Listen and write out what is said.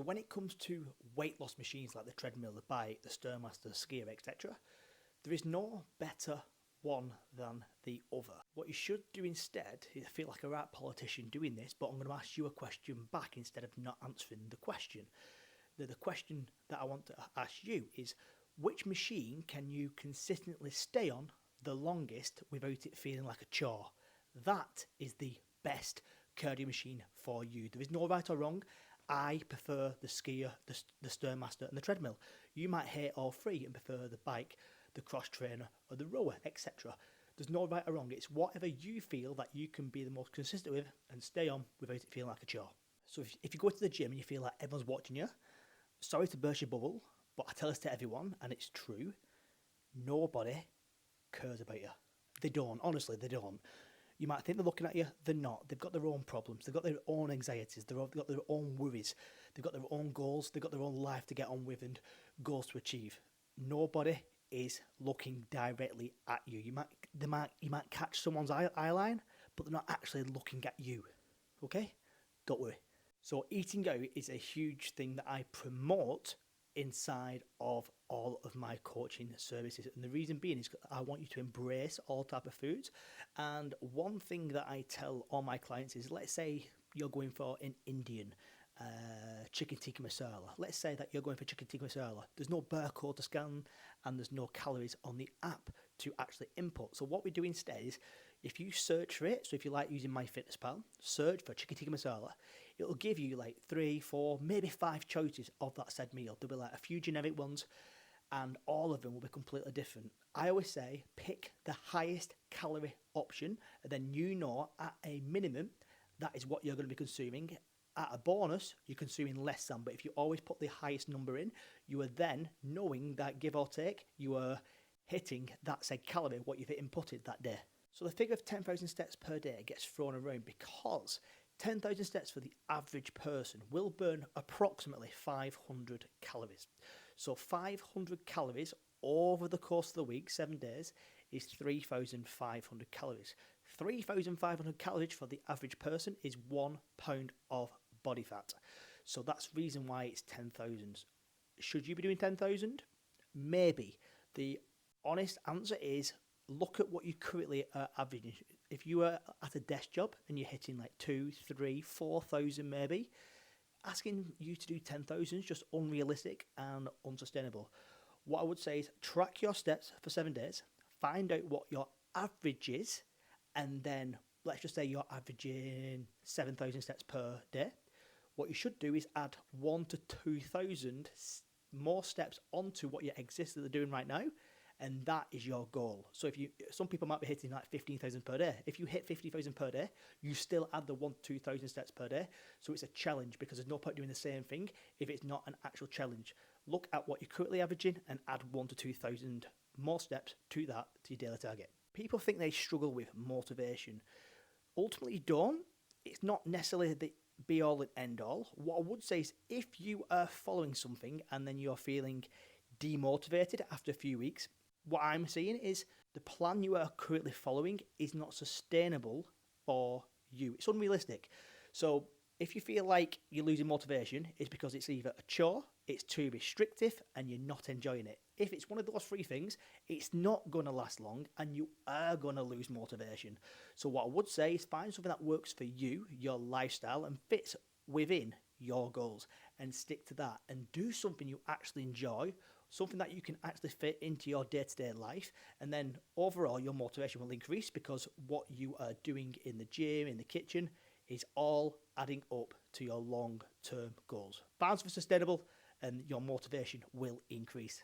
So when it comes to weight loss machines like the treadmill, the bike, the Stairmaster, the skier, etc., there is no better one than the other. What you should do instead, I feel like a right politician doing this, but I'm going to ask you a question back instead of not answering the question. The question that I want to ask you is, which machine can you consistently stay on the longest without it feeling like a chore? That is the best cardio machine for you. There is no right or wrong. I prefer the skier, the Stairmaster and the treadmill. You might hate all three and prefer the bike, the cross trainer or the rower, etc. There's no right or wrong. It's whatever you feel that you can be the most consistent with and stay on without it feeling like a chore. So if you go to the gym and you feel like everyone's watching you, sorry to burst your bubble, but I tell this to everyone and it's true, nobody cares about you. They don't, honestly, they don't. You might think they're looking at you, they're not. They've got their own problems, they've got their own anxieties, they've got their own worries, they've got their own goals, they've got their own life to get on with and goals to achieve. Nobody is looking directly at you. You might catch someone's eye line, but they're not actually looking at you. Okay? Don't worry. So eating out is a huge thing that I promote inside of all of my coaching services, and the reason being is I want you to embrace all type of foods. And one thing that I tell all my clients is, let's say you're going for an Indian chicken tikka masala. Let's say that you're going for chicken tikka masala. There's no barcode to scan and there's no calories on the app to actually input. So what we do instead is, if you search for it, so if you like using MyFitnessPal, search for chicken tikka masala, it'll give you like 3, 4, maybe 5 choices of that said meal. There'll be like a few generic ones and all of them will be completely different. I always say pick the highest calorie option, and then you know at a minimum that is what you're going to be consuming. At a bonus, you're consuming less than, but if you always put the highest number in, you are then knowing that, give or take, you are hitting that said calorie, what you've inputted that day. So the figure of 10,000 steps per day gets thrown around because 10,000 steps for the average person will burn approximately 500 calories. So 500 calories over the course of the week, 7 days, is 3,500 calories. 3,500 calories for the average person is 1 pound of body fat. So that's the reason why it's 10,000. Should you be doing 10,000? Maybe. The honest answer is, look at what you currently are averaging. If you are at a desk job and you're hitting like 2, 3, 4,000 maybe, asking you to do 10,000 is just unrealistic and unsustainable. What I would say is track your steps for 7 days, find out what your average is, and then let's just say you're averaging 7,000 steps per day. What you should do is add 1 to 2,000 more steps onto what you're existing doing right now, and that is your goal. So some people might be hitting like 15,000 per day. If you hit 50,000 per day, you still add the 1 to 2,000 steps per day. So it's a challenge, because there's no point doing the same thing if it's not an actual challenge. Look at what you're currently averaging and add 1 to 2,000 more steps to that, to your daily target. People think they struggle with motivation. Ultimately, you don't. It's not necessarily the be all and end all. What I would say is, if you are following something and then you're feeling demotivated after a few weeks, what I'm seeing is the plan you are currently following is not sustainable for you. It's unrealistic. So if you feel like you're losing motivation, it's because it's either a chore, it's too restrictive, and you're not enjoying it. If it's one of those 3 things, it's not going to last long and you are going to lose motivation. So what I would say is, find something that works for you, your lifestyle, and fits within your goals, and stick to that, and do something you actually enjoy, something that you can actually fit into your day-to-day life, and then overall your motivation will increase, because what you are doing in the gym, in the kitchen, is all adding up to your long-term goals. Find something sustainable and your motivation will increase.